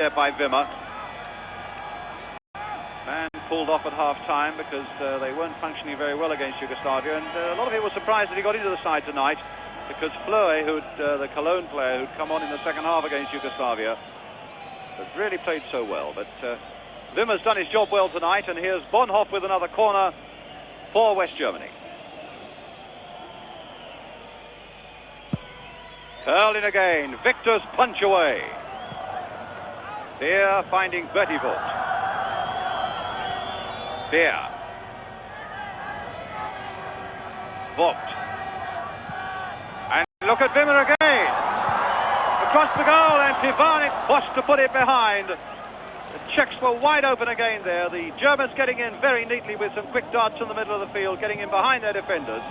there by Wimmer. And pulled off at half-time because they weren't functioning very well against Yugoslavia, and a lot of people were surprised that he got into the side tonight, because Fleury, the Cologne player who'd come on in the second half against Yugoslavia, had really played so well. But Wimmer's done his job well tonight, and here's Bonhoff with another corner for West Germany. Curled in again, Victor's punch away. Beer finding Bertie Vogt. Beer. Vogt. And look at Wimmer again. Across the goal, and Pivanik forced to put it behind. The Czechs were wide open again there. The Germans getting in very neatly with some quick darts in the middle of the field, getting in behind their defenders.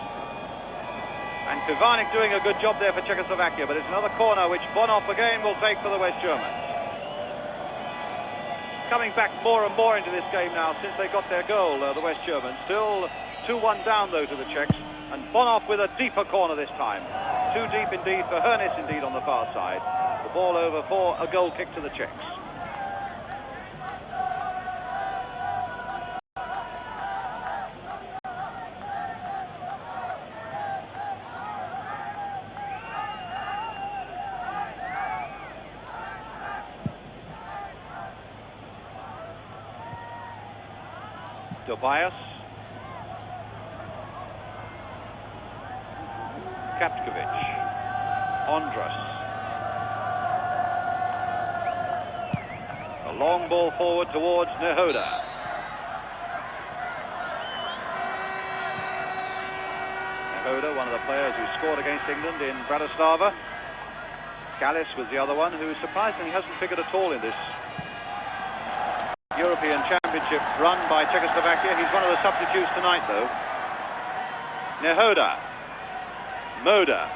And Pivanik doing a good job there for Czechoslovakia, but it's another corner which Bonhoff again will take for the West Germans. Coming back more and more into this game now since they got their goal, the West Germans. Still 2-1 down, though, to the Czechs. And Bonhoff with a deeper corner this time. Too deep indeed for Hernis, indeed, on the far side. The ball over for a goal kick to the Czechs. Tobias. Kapkovic. Ondras. A long ball forward towards Nehoda. Nehoda, one of the players who scored against England in Bratislava. Callis was the other one who surprisingly hasn't figured at all in this European Championship run by Czechoslovakia. He's one of the substitutes tonight, though. Nehoda. Moda.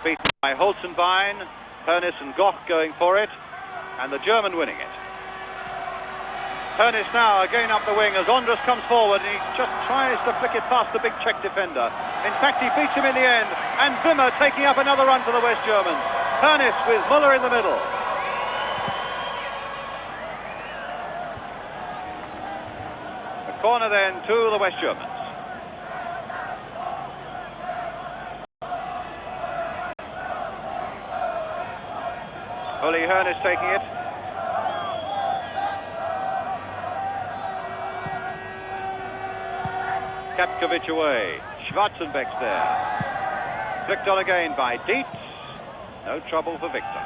Beaten by Holzenbein. Hernis and Goch going for it, and the German winning it. Hernis now again up the wing as Ondras comes forward, and he just tries to flick it past the big Czech defender. In fact, he beats him in the end, and Wimmer taking up another run for the West Germans. Hernis with Müller in the middle. Corner then to the West Germans. Uli Hernis taking it. Kapkovic away. Schwarzenbeck's there. Flicked on again by Dietz. No trouble for Victor.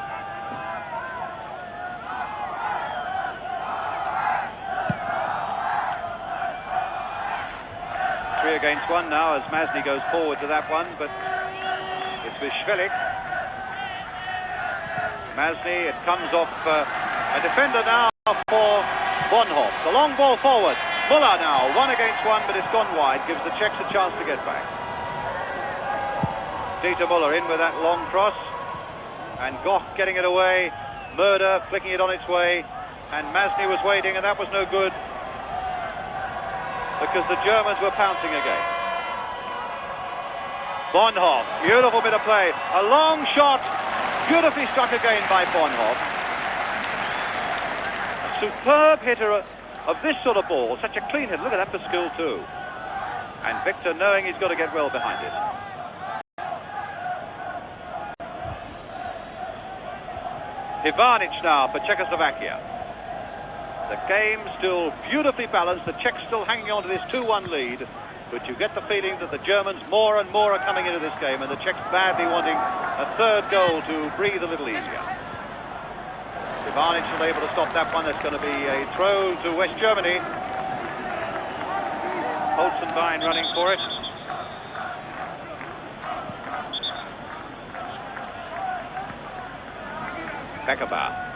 3 against 1 now as Masny goes forward to that one, but it's with Schwelik. Masny, it comes off a defender now for Bonhoff. The long ball forward. Müller now, 1 against 1, but it's gone wide, gives the Czechs a chance to get back. Dieter Müller in with that long cross, and Goch getting it away. Murder flicking it on its way, and Masny was waiting, and that was no good, because the Germans were pouncing again. Bonhoff, beautiful bit of play. A long shot, beautifully struck again by Bonhoff. A superb hitter of this sort of ball, such a clean hit. Look at that for skill too. And Victor knowing he's got to get well behind it. Ivanic now for Czechoslovakia. The game still beautifully balanced, the Czechs still hanging on to this 2-1 lead, but you get the feeling that the Germans more and more are coming into this game, and the Czechs badly wanting a third goal to breathe a little easier. Ivanic is able to stop that one. It's going to be a throw to West Germany. Holzenbein running for it. Beckerbaugh.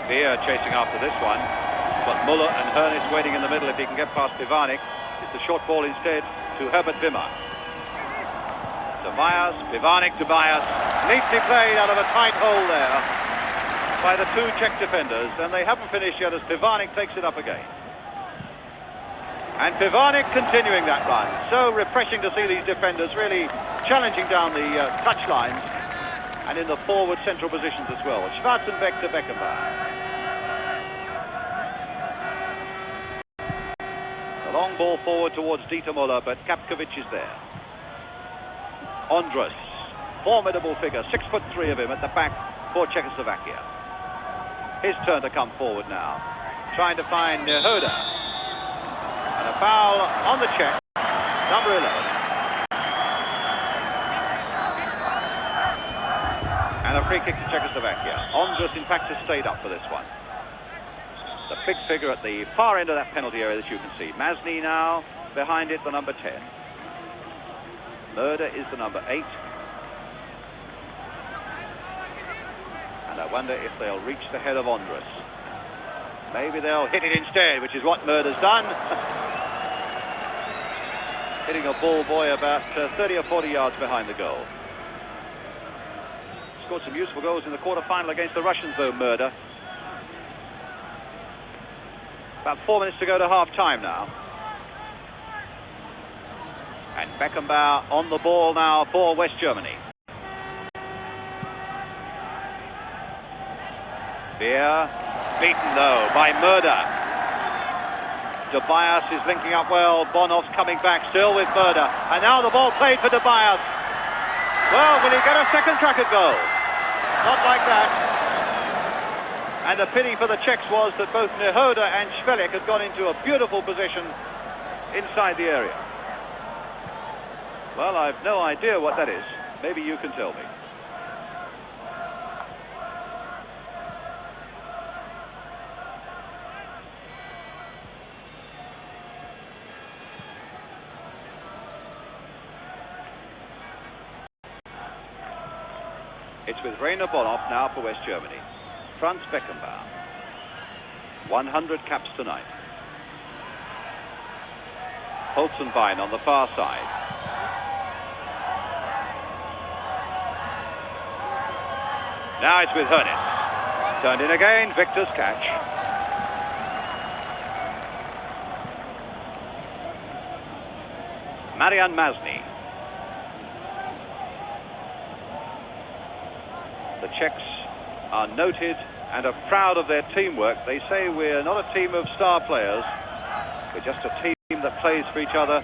Beer chasing after this one, but Müller and Hernis waiting in the middle if he can get past Pivanik. It's a short ball instead to Herbert Wimmer. Tobias, Pivanik, Tobias, neatly played out of a tight hole there by the 2 Czech defenders, and they haven't finished yet as Pivanik takes it up again. And Pivanik continuing that run. So refreshing to see these defenders really challenging down the touch lines and in the forward central positions as well. Schwarzenbeck to Beckenbauer. The long ball forward towards Dieter Müller, but Kapkovic is there. Ondras, formidable figure, 6'3" of him at the back for Czechoslovakia. His turn to come forward now, trying to find Hoda. And a foul on the Czech, number 11. And a free kick to Czechoslovakia. Ondras, in fact, has stayed up for this one. The big figure at the far end of that penalty area that you can see. Masny now, behind it, the number 10. Murder is the number 8. And I wonder if they'll reach the head of Ondras. Maybe they'll hit it instead, which is what Murder's done. Hitting a ball boy about 30 or 40 yards behind the goal. Scored some useful goals in the quarter-final against the Russians, though, Murder. About 4 minutes to go to half-time now. And Beckenbauer on the ball now for West Germany. Beer, beaten though by Murder. Tobias is linking up well. Bonhoff's coming back still with Murder. And now the ball played for Tobias. Well, will he get a second track at goal? Not like that. And the pity for the Czechs was that both Nehoda and Švelik had gone into a beautiful position inside the area. Well, I've no idea what that is. Maybe you can tell me. It's with Rainer Bonhoff now for West Germany. Franz Beckenbauer. 100 caps tonight. Holzenbein on the far side. Now it's with Hernes. Turned in again, Victor's catch. Marian Masny. The Czechs are noted and are proud of their teamwork. They say we're not a team of star players. We're just a team that plays for each other,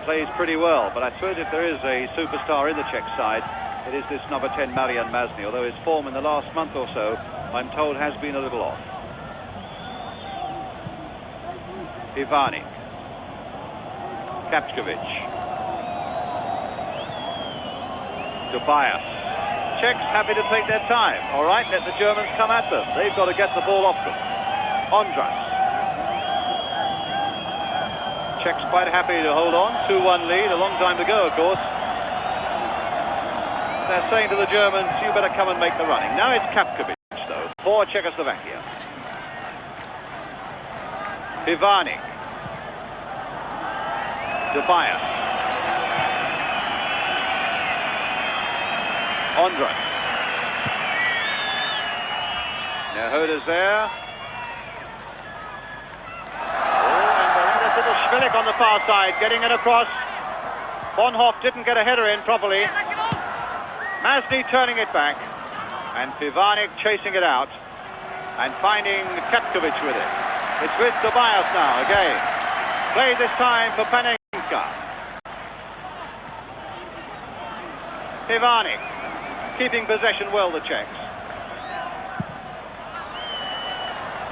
plays pretty well. But I suppose if there is a superstar in the Czech side, it is this number 10, Marian Masny, although his form in the last month or so, I'm told, has been a little off. Ivani. Kapkovic. Tobias. Czechs happy to take their time. All right, let the Germans come at them. They've got to get the ball off them. Ondras. Czechs quite happy to hold on. 2-1 lead, a long time to go, of course. They're saying to the Germans, you better come and make the running. Now it's Kapkovic, though, for Czechoslovakia. Ivani. Tobias. Ondras. Nehoda's there. Oh, and there's little Švelik on the far side, getting it across. Bonhoff didn't get a header in properly. Masny turning it back. And Pivanik chasing it out. And finding Kapkovic with it. It's with Tobias now, again. Played this time for Panenka. Pivanik. Keeping possession well, the Czechs.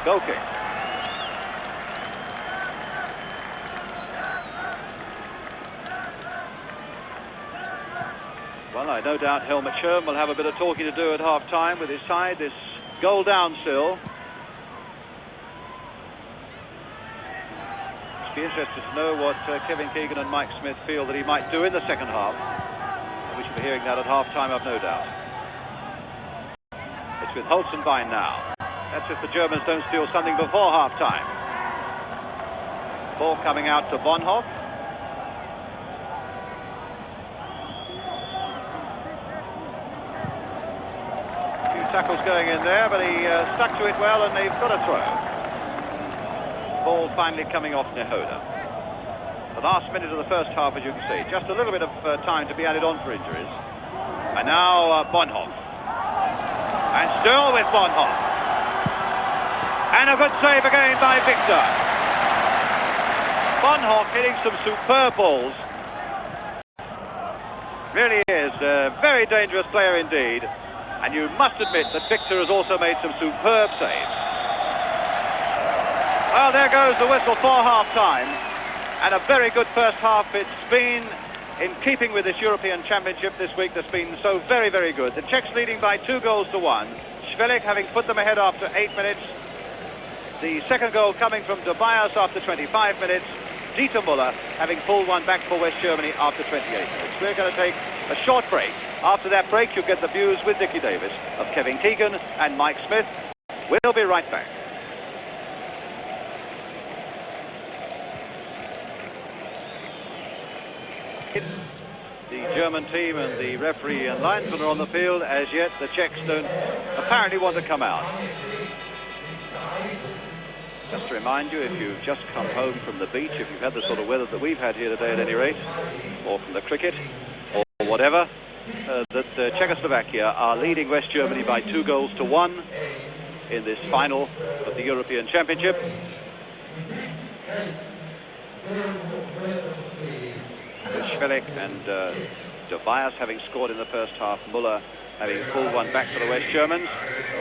Goal kick. Well, I no doubt Helmut Schirm will have a bit of talking to do at half-time with his side. This goal down still. It'll be interested to know what Kevin Keegan and Mike Smith feel that he might do in the second half. We shall be hearing that at half-time, I've no doubt. It's with Holzenbein now. That's if the Germans don't steal something before half-time. Ball coming out to Bonhoff. A few tackles going in there, but he stuck to it well, and they've got a throw. Ball finally coming off Nehoda. The last minute of the first half, as you can see. Just a little bit of time to be added on for injuries. And now Bonhoff. And still with Bonhoff. And a good save again by Victor. Bonhoff hitting some superb balls. Really is a very dangerous player indeed. And you must admit that Victor has also made some superb saves. Well, there goes the whistle for half-time. And a very good first half it's been in keeping with this European Championship this week that's been so very, very good. The Czechs leading by 2-1. Švelik having put them ahead after 8 minutes. The second goal coming from Tobias after 25 minutes. Dieter Müller having pulled one back for West Germany after 28 minutes. We're going to take a short break. After that break, you'll get the views with Dickie Davis of Kevin Keegan and Mike Smith. We'll be right back. The German team and the referee and linesman are on the field. As yet, the Czechs don't apparently want to come out. Just to remind you, if you've just come home from the beach, if you've had the sort of weather that we've had here today at any rate, or from the cricket, or whatever, that Czechoslovakia are leading West Germany by 2-1 in this final of the European Championship. Švelik and Tobias having scored in the first half, Müller having pulled one back for the West Germans.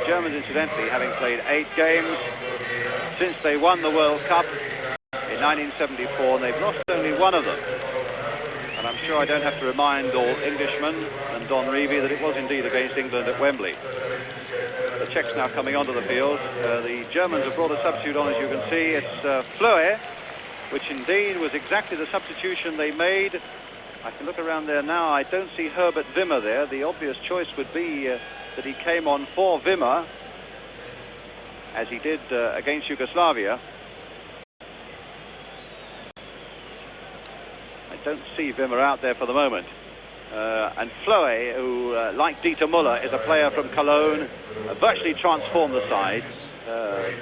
Germans, incidentally, having played 8 games since they won the World Cup in 1974, and they've lost only one of them. And I'm sure I don't have to remind all Englishmen and Don Revie that it was indeed against England at Wembley. The Czechs now coming onto the field. The Germans have brought a substitute on, as you can see. It's Fleury, which indeed was exactly the substitution they made. I can look around there now. I don't see Herbert Wimmer there. The obvious choice would be that he came on for Wimmer, as he did against Yugoslavia. I don't see Wimmer out there for the moment. And Fleury, who, like Dieter Müller, is a player from Cologne, virtually transformed the side.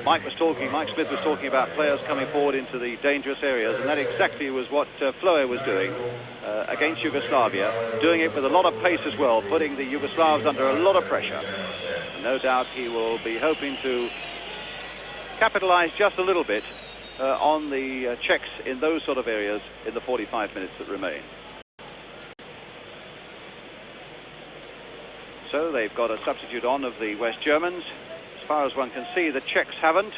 Mike Smith was talking about players coming forward into the dangerous areas, and that exactly was what Fleury was doing against Yugoslavia, doing it with a lot of pace as well, putting the Yugoslavs under a lot of pressure. And no doubt he will be hoping to capitalize just a little bit on the Czechs in those sort of areas in the 45 minutes that remain. So they've got a substitute on of the West Germans. As far as one can see, the Czechs haven't.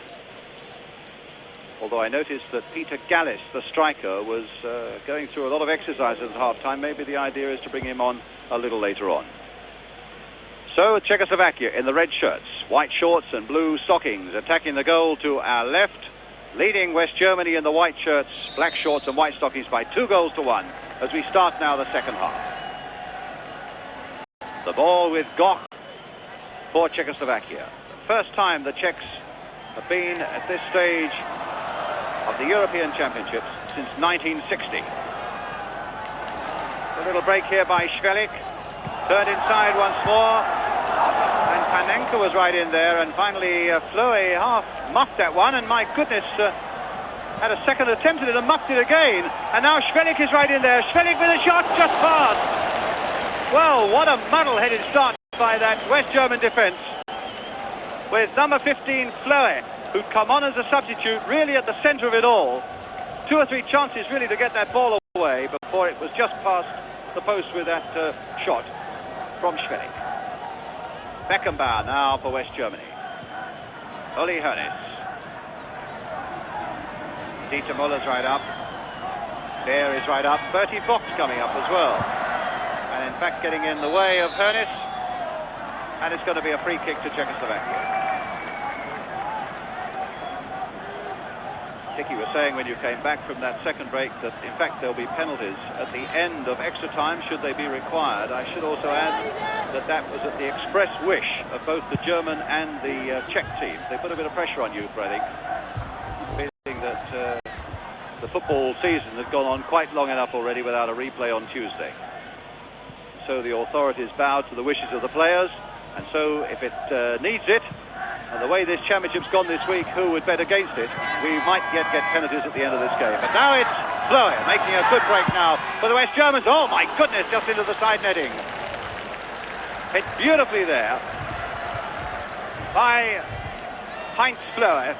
Although I noticed that Peter Gallis, the striker, was going through a lot of exercises at half-time. Maybe the idea is to bring him on a little later on. So Czechoslovakia in the red shirts, white shorts and blue stockings, attacking the goal to our left, leading West Germany in the white shirts, black shorts and white stockings by 2-1 as we start now the second half. The ball with Goch for Czechoslovakia. First time the Czechs have been at this stage of the European Championships since 1960. A little break here by Švelik. Turned inside once more. And Panenka was right in there. And finally, Fleury half muffed that one. And my goodness, had a second attempt at it and muffed it again. And now Švelik is right in there. Švelik with a shot just past. Well, what a muddle-headed start by that West German defence. With number 15, Fleury, who'd come on as a substitute, really at the centre of it all. 2 or 3 chances really to get that ball away before it was just past the post with that shot from Švelik. Beckenbauer now for West Germany. Uli Hoeneß. Dieter Müller's right up. Beer is right up. Bertie Fox coming up as well. And in fact getting in the way of Hoeneß. And it's going to be a free kick to Czechoslovakia. Dickie was saying when you came back from that second break that in fact there'll be penalties at the end of extra time should they be required. I should also add that that was at the express wish of both the German and the Czech teams. They put a bit of pressure on you, I think, feeling that the football season had gone on quite long enough already without a replay on Tuesday. So the authorities bowed to the wishes of the players, and so if it needs it, and the way this championship's gone this week, who would bet against it? We might yet get penalties at the end of this game. But now it's Blower making a good break now for the West Germans. Oh my goodness, just into the side netting. Hit beautifully there by Heinz Blower.